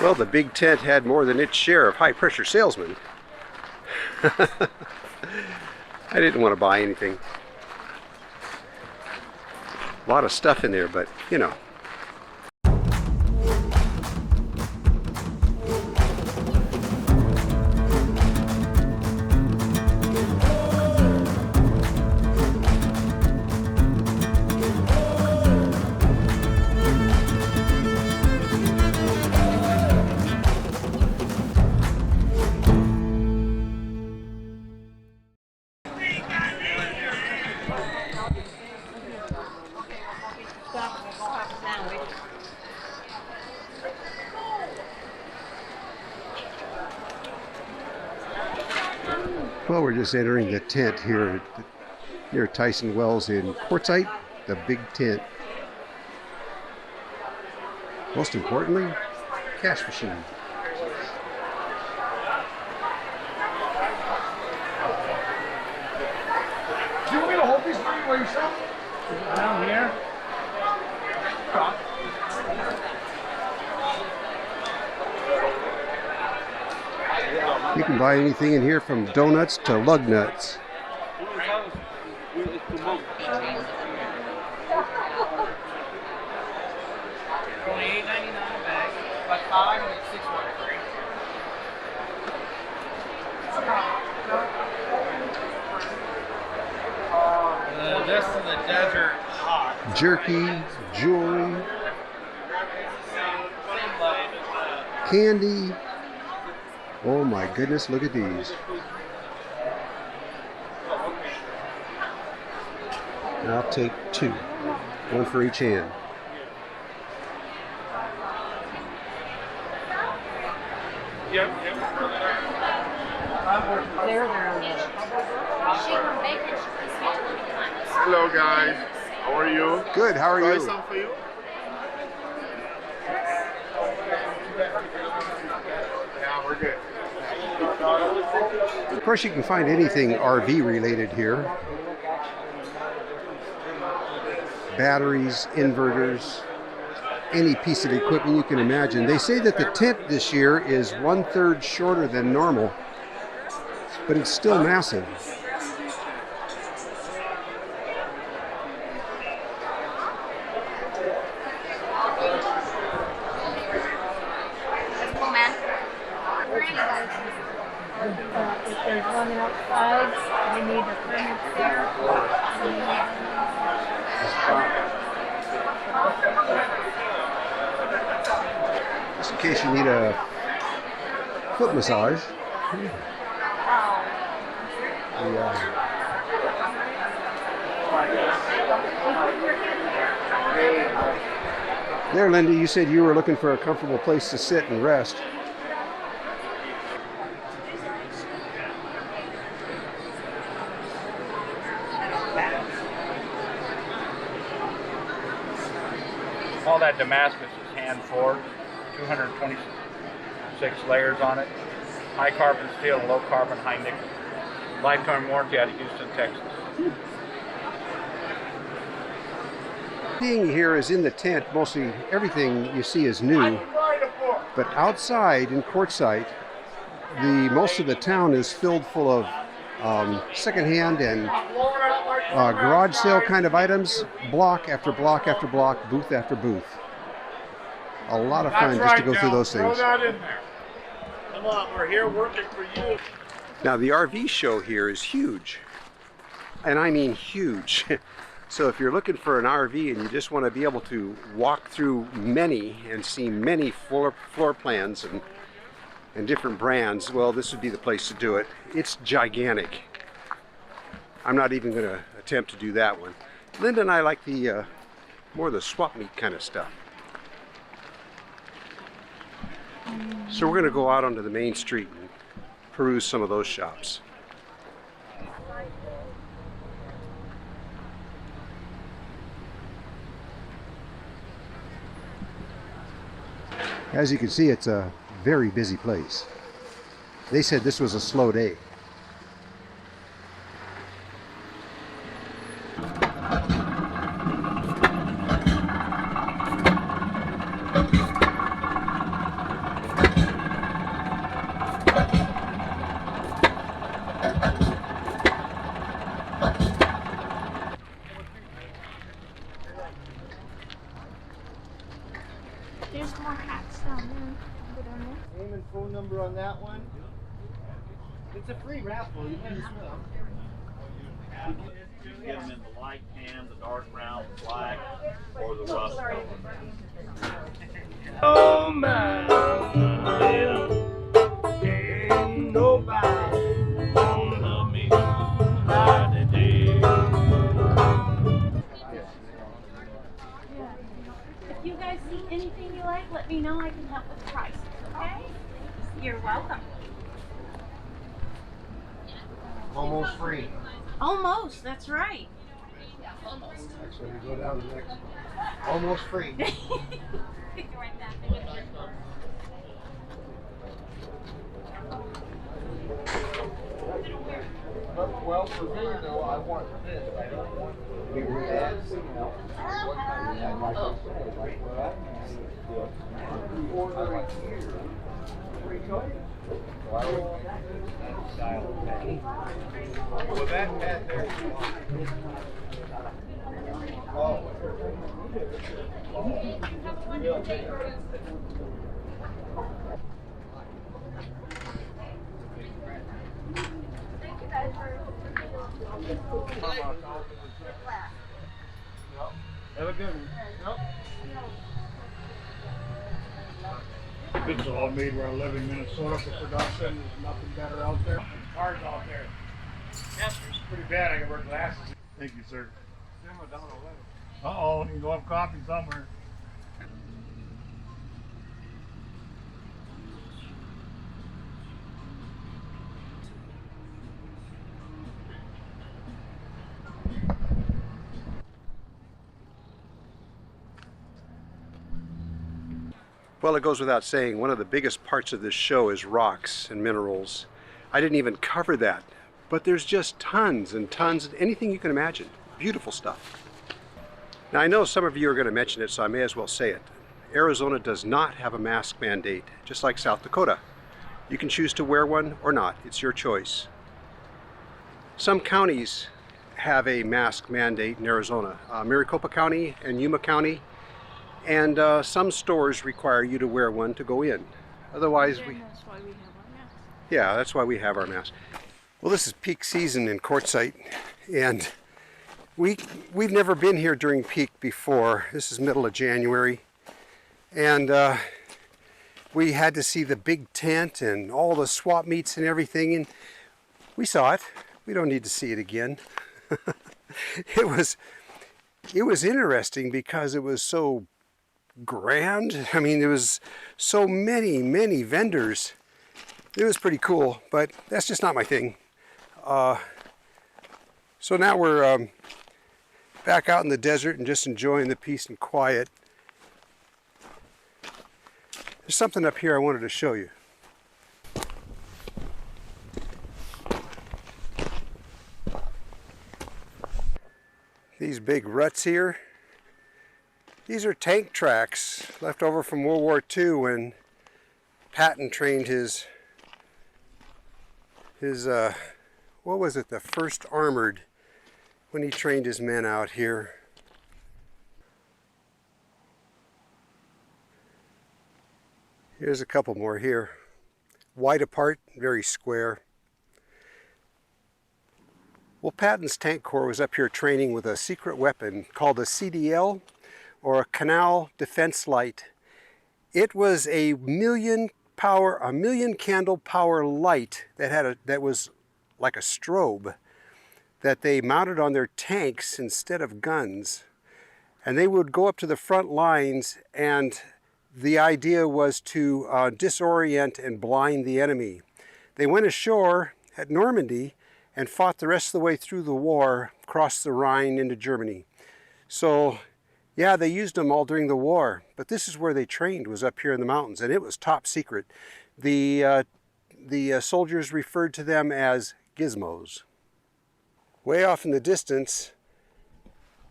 Well, the big tent had more than its share of high-pressure salesmen. I didn't want to buy anything. A lot of stuff in there, but you know. Well, we're just entering the tent here near Tyson Wells in Quartzsite, the big tent. Most importantly, cash machine. Do you want me to hold these for you while you shop? Down here? You can buy anything in here from donuts to lug nuts. This is the desert hot. Jerky, jewelry, candy. Oh my goodness, look at these. I'll take two, one for each hand. Yep. Hello guys, how are you? Good, how are Buy you? some for you? Yeah, we're good. Of course, you can find anything RV related here. Batteries, inverters, any piece of equipment you can imagine. They say that the tent this year is 1/3 shorter than normal, but it's still massive. If there's one outside, we need a permit there. Just in case you need a foot massage. There, Lindy, you said you were looking for a comfortable place to sit and rest. All that Damascus is hand forged, 226 layers on it. High carbon steel and low carbon high nickel. Lifetime warranty out of Houston, Texas. Being here is in the tent, mostly everything you see is new. But outside in Quartzsite, most of the town is filled full of secondhand and garage sale kind of items, block after block after block, booth after booth. A lot of fun just to go through those things. Throw that in there. Come on, we're here working for you. Now the RV show here is huge, and I mean huge. So if you're looking for an RV and you just want to be able to walk through many and see many floor plans and different brands, well, this would be the place to do it. It's gigantic. I'm not even going to attempt to do that one. Linda and I like the more the swap meet kind of stuff. So we're going to go out onto the main street and peruse some of those shops. As you can see, it's a very busy place. They said this was a slow day. man. Good on there. Name and phone number on that one. It's a free raffle. You might as well. You can get them in the light tan, the dark brown, the black, or the rust color. Oh man, ain't nobody gonna me like they did. If you guys see anything you like, let me know. I can help with prices, okay? You're welcome. Almost free. Almost, that's right. Actually, we go down the next one. Almost free. Well, for me though, I want this. I don't want the ads. What kind of ad? Like I said, right? Ordering here. Free choice. Well, that there. Oh. Have a good one. It's all made where I live in Minnesota for production. There's nothing better out there. Cars out there. Yes, it's pretty bad. I can wear glasses. Thank you, sir. Uh-oh, you go have coffee somewhere. Well, it goes without saying, one of the biggest parts of this show is rocks and minerals. I didn't even cover that, but there's just tons and tons of anything you can imagine. Beautiful stuff. Now, I know some of you are going to mention it, so I may as well say it. Arizona does not have a mask mandate, just like South Dakota. You can choose to wear one or not. It's your choice. Some counties have a mask mandate in Arizona. Maricopa County and Yuma County. And some stores require you to wear one to go in. Otherwise, That's why we have our masks. yeah, that's why we have our masks. Well, this is peak season in Quartzsite, and we've never been here during peak before. This is middle of January, and we had to see the big tent and all the swap meets and everything, and we saw it. We don't need to see it again. It was interesting because it was so grand. I mean, there was so many vendors. It was pretty cool, but that's just not my thing. So now we're back out in the desert and just enjoying the peace and quiet. There's something up here I wanted to show you. These big ruts here, these are tank tracks left over from World War II when Patton trained his what was it, the 1st Armored, when he trained his men out here. Here's a couple more here. Wide apart, very square. Well, Patton's tank corps was up here training with a secret weapon called a CDL, or a Canal Defense Light. It was a million candle power light that was like a strobe that they mounted on their tanks instead of guns. And they would go up to the front lines, and the idea was to disorient and blind the enemy. They went ashore at Normandy and fought the rest of the way through the war, crossed the Rhine into Germany. So yeah, they used them all during the war, but this is where they trained, was up here in the mountains, and it was top secret. The soldiers referred to them as Gizmos. Way off in the distance,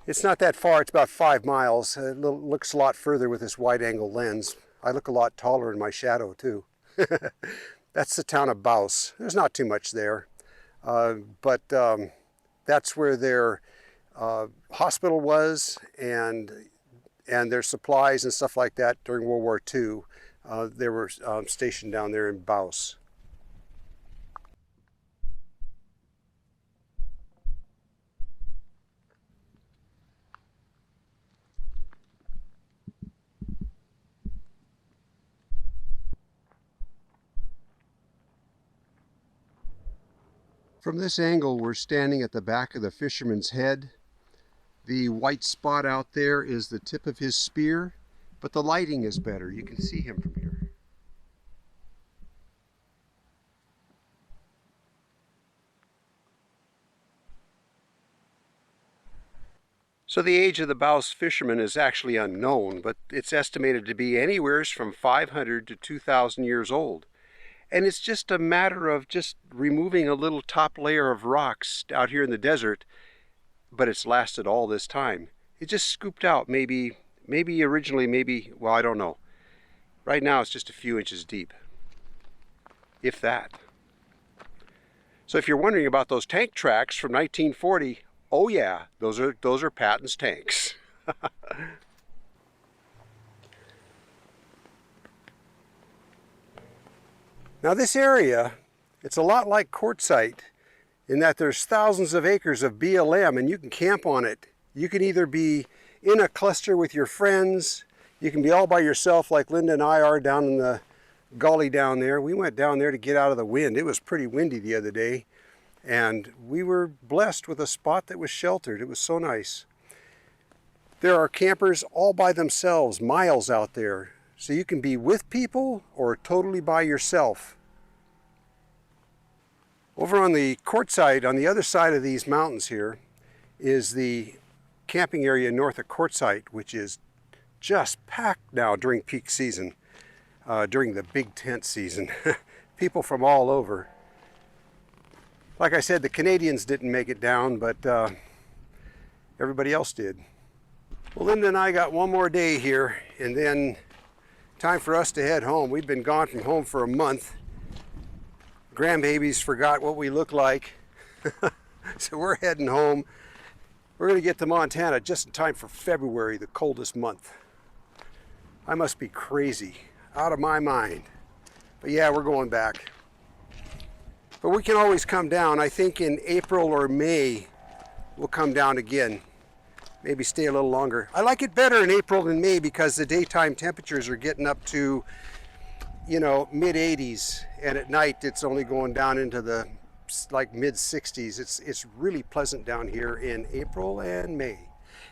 it's not that far, it's about 5 miles. It looks a lot further with this wide-angle lens. I look a lot taller in my shadow too. That's the town of Bouse. There's not too much there, but that's where their hospital was, and their supplies and stuff like that during World War II. They were stationed down there in Bouse. From this angle, we're standing at the back of the fisherman's head. The white spot out there is the tip of his spear, but the lighting is better. You can see him from here. So the age of the Bouse fisherman is actually unknown, but it's estimated to be anywhere from 500 to 2,000 years old. And it's just a matter of just removing a little top layer of rocks out here in the desert, but it's lasted all this time. It just scooped out maybe originally, well, I don't know. Right now it's just a few inches deep, if that. So if you're wondering about those tank tracks from 1940, oh yeah, those are Patton's tanks. Now this area, it's a lot like Quartzsite in that there's thousands of acres of BLM and you can camp on it. You can either be in a cluster with your friends, you can be all by yourself like Linda and I are down in the gully down there. We went down there to get out of the wind. It was pretty windy the other day and we were blessed with a spot that was sheltered. It was so nice. There are campers all by themselves, miles out there. So you can be with people or totally by yourself. Over on the Quartzsite, on the other side of these mountains here, is the camping area north of Quartzsite, which is just packed now during peak season, during the big tent season. People from all over. Like I said, the Canadians didn't make it down, but everybody else did. Well, Linda and I got one more day here, and then time for us to head home. We've been gone from home for a month. Grandbabies forgot what we look like. So we're heading home. We're going to get to Montana just in time for February, the coldest month. I must be crazy, out of my mind. But yeah, we're going back. But we can always come down. I think in April or May, we'll come down again. Maybe stay a little longer. I like it better in April than May because the daytime temperatures are getting up to, you know, mid 80s, and at night it's only going down into the like mid 60s. It's really pleasant down here in April and May.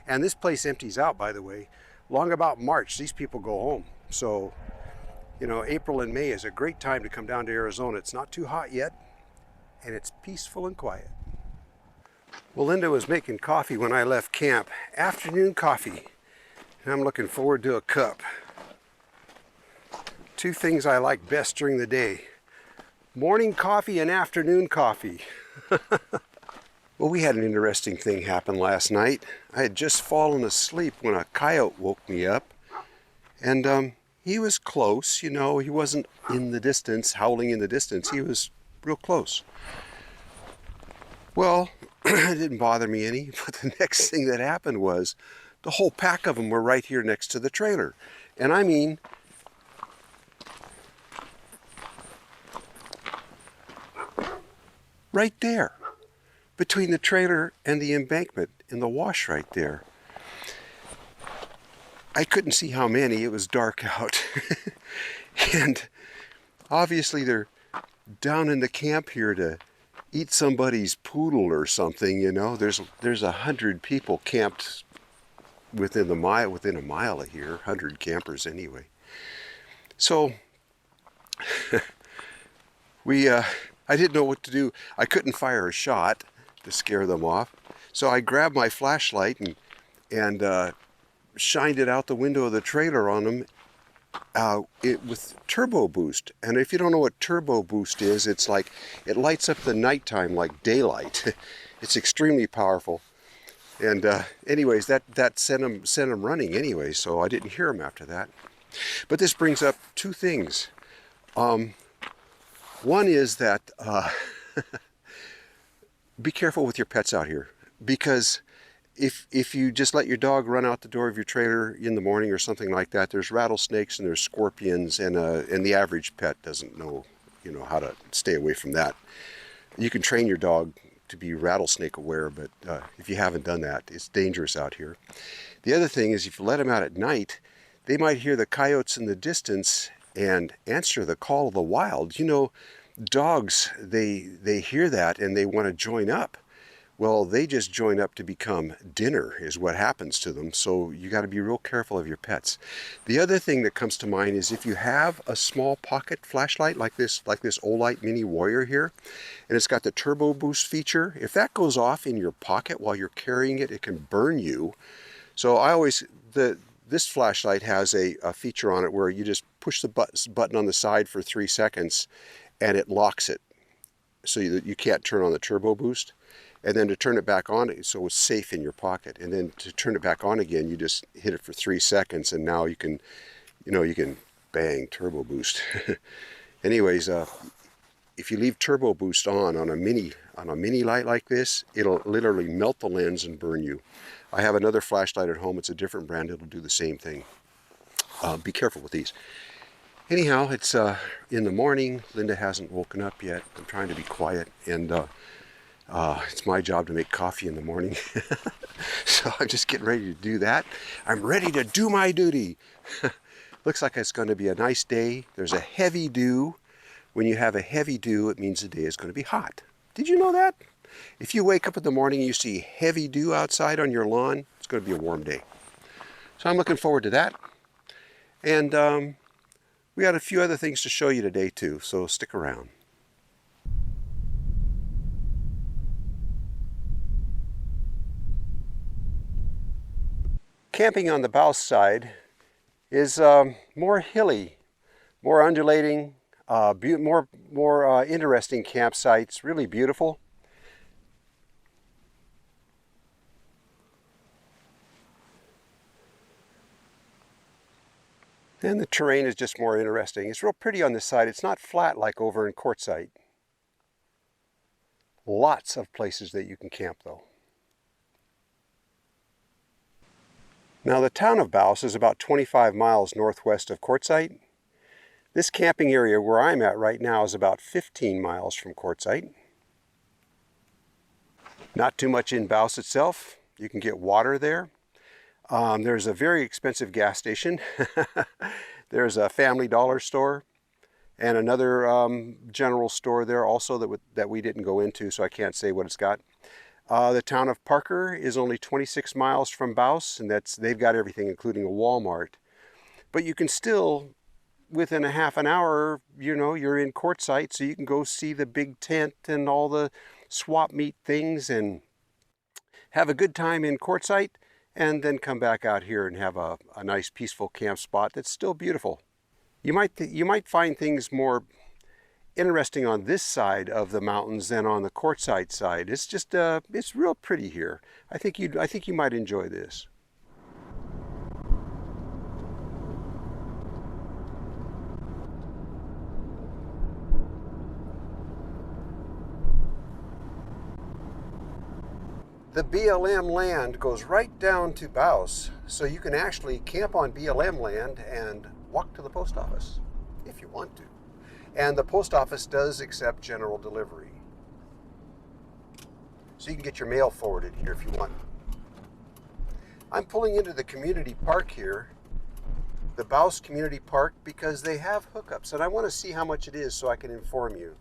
And this place empties out, by the way. Long about March, these people go home. So, you know, April and May is a great time to come down to Arizona. It's not too hot yet, and it's peaceful and quiet. Well, Linda was making coffee when I left camp. Afternoon coffee. And I'm looking forward to a cup. Two things I like best during the day. Morning coffee and afternoon coffee. Well, we had an interesting thing happen last night. I had just fallen asleep when a coyote woke me up. And he was close, you know. He wasn't in the distance, howling in the distance. He was real close. Well, it didn't bother me any, but the next thing that happened was the whole pack of them were right here next to the trailer. And I mean, right there, between the trailer and the embankment in the wash right there. I couldn't see how many, it was dark out. And obviously they're down in the camp here to eat somebody's poodle or something, you know. There's 100 people camped within a mile of here, 100 campers anyway. So I didn't know what to do. I couldn't fire a shot to scare them off. So I grabbed my flashlight and shined it out the window of the trailer on them with turbo boost. And if you don't know what turbo boost is, it's like it lights up the nighttime like daylight. It's extremely powerful. And anyways, that sent them running anyway, so I didn't hear them after that. But this brings up two things. One is that be careful with your pets out here, because if you just let your dog run out the door of your trailer in the morning or something like that, there's rattlesnakes and there's scorpions, and the average pet doesn't know, how to stay away from that. You can train your dog to be rattlesnake aware, but if you haven't done that, it's dangerous out here. The other thing is, if you let them out at night, they might hear the coyotes in the distance and answer the call of the wild. Dogs, they hear that and they want to join up. Well, they just join up to become dinner is what happens to them. So you got to be real careful of your pets. The other thing that comes to mind is if you have a small pocket flashlight like this Olight Mini Warrior here, and it's got the turbo boost feature, if that goes off in your pocket while you're carrying it, it can burn you. So this flashlight has a feature on it where you just push the button on the side for 3 seconds and it locks it so you can't turn on the turbo boost. And then to turn it back on, so it's safe in your pocket. And then to turn it back on again, you just hit it for 3 seconds, and now you can bang turbo boost. Anyways, if you leave turbo boost on a mini light like this, it'll literally melt the lens and burn you. I have another flashlight at home. It's a different brand. It'll do the same thing. Be careful with these. Anyhow, it's in the morning. Linda hasn't woken up yet. I'm trying to be quiet, and it's my job to make coffee in the morning. So I'm just getting ready to do that. I'm ready to do my duty. Looks like it's going to be a nice day. There's a heavy dew. When you have a heavy dew, it means the day is going to be hot. Did you know that? If you wake up in the morning and you see heavy dew outside on your lawn, it's going to be a warm day. So I'm looking forward to that. And we got a few other things to show you today too, so stick around. Camping on the Bouse side is more hilly, more undulating, more interesting campsites, really beautiful. And the terrain is just more interesting. It's real pretty on this side. It's not flat like over in Quartzsite. Lots of places that you can camp though. Now the town of Bouse is about 25 miles northwest of Quartzsite. This camping area where I'm at right now is about 15 miles from Quartzsite. Not too much in Bouse itself. You can get water there. There's a very expensive gas station. There's a Family Dollar store and another general store there also that we didn't go into, so I can't say what it's got. The town of Parker is only 26 miles from Bouse, and they've got everything, including a Walmart. But you can still, within a half an hour, you're in Quartzsite, so you can go see the big tent and all the swap meet things and have a good time in Quartzsite, and then come back out here and have a nice peaceful camp spot that's still beautiful. You might find things more interesting on this side of the mountains than on the Quartzsite side. It's just it's real pretty here. I think you might enjoy this. The BLM land goes right down to Bouse, so you can actually camp on BLM land and walk to the post office if you want to. And the post office does accept general delivery. So you can get your mail forwarded here if you want. I'm pulling into the community park here, the Bouse Community Park, because they have hookups, and I want to see how much it is so I can inform you.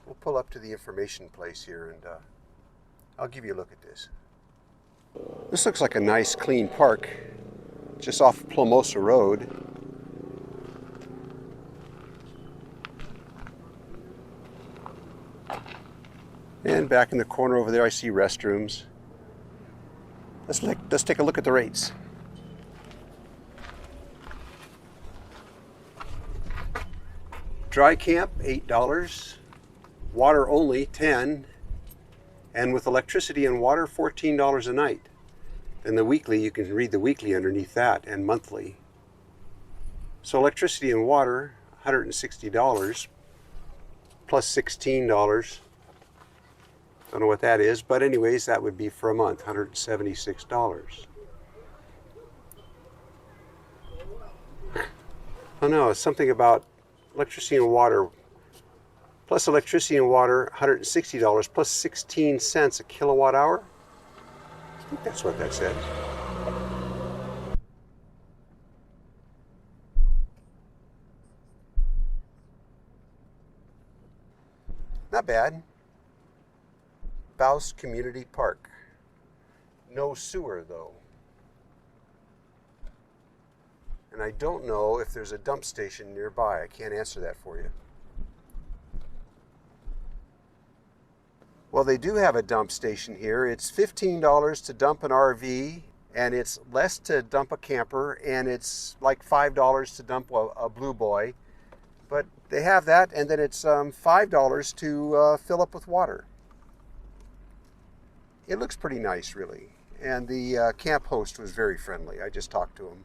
We'll pull up to the information place here and I'll give you a look at this. This looks like a nice clean park just off Plumosa Road. And back in the corner over there I see restrooms. Let's take a look at the rates. Dry camp, $8. Water only, $10. And with electricity and water, $14 a night. And the weekly, you can read the weekly underneath that, and monthly. So electricity and water, $160 plus $16 Don't know what that is, but anyways, that would be for a month, $176. Oh no, it's something about electricity and water. Plus electricity and water, $160, plus 16 cents a kilowatt hour. I think that's what that says. Not bad. Bouse Community Park. No sewer though. And I don't know if there's a dump station nearby. I can't answer that for you. Well, they do have a dump station here. It's $15 to dump an RV, and it's less to dump a camper, and it's like $5 to dump a Blue Boy. But they have that, and then it's $5 to fill up with water. It looks pretty nice, really. And the camp host was very friendly. I just talked to him.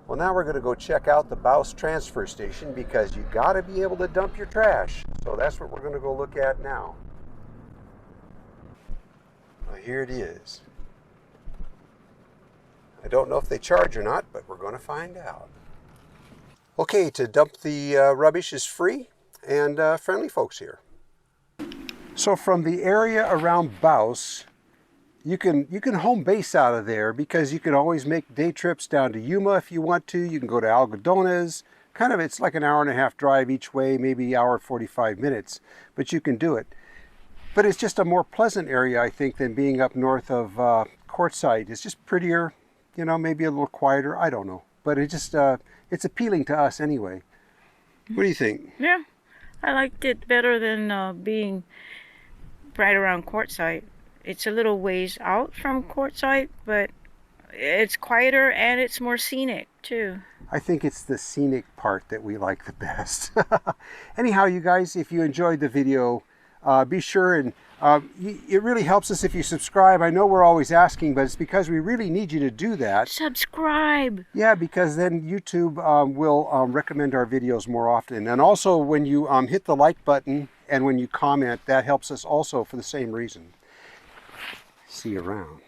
Well, now we're going to go check out the Bouse transfer station because you got to be able to dump your trash. So that's what we're going to go look at now. Well, here it is. I don't know if they charge or not, but we're going to find out. Okay, to dump the rubbish is free and friendly folks here. So from the area around Bouse, you can home base out of there because you can always make day trips down to Yuma if you want to. You can go to Algodones. Kind of, it's like an hour-and-a-half drive each way, maybe hour 45 minutes, but you can do it. But it's just a more pleasant area, I think, than being up north of Quartzsite. It's just prettier, you know, maybe a little quieter. I don't know, but it just it's appealing to us anyway. What do you think? Yeah, I liked it better than being right around Quartzsite. It's a little ways out from Quartzsite, but it's quieter and it's more scenic too. I think it's the scenic part that we like the best. Anyhow, you guys, if you enjoyed the video, be sure and it really helps us if you subscribe. I know we're always asking, but it's because we really need you to do that. Subscribe! Yeah, because then YouTube will recommend our videos more often. And also when you hit the like button and when you comment, that helps us also for the same reason. See you around.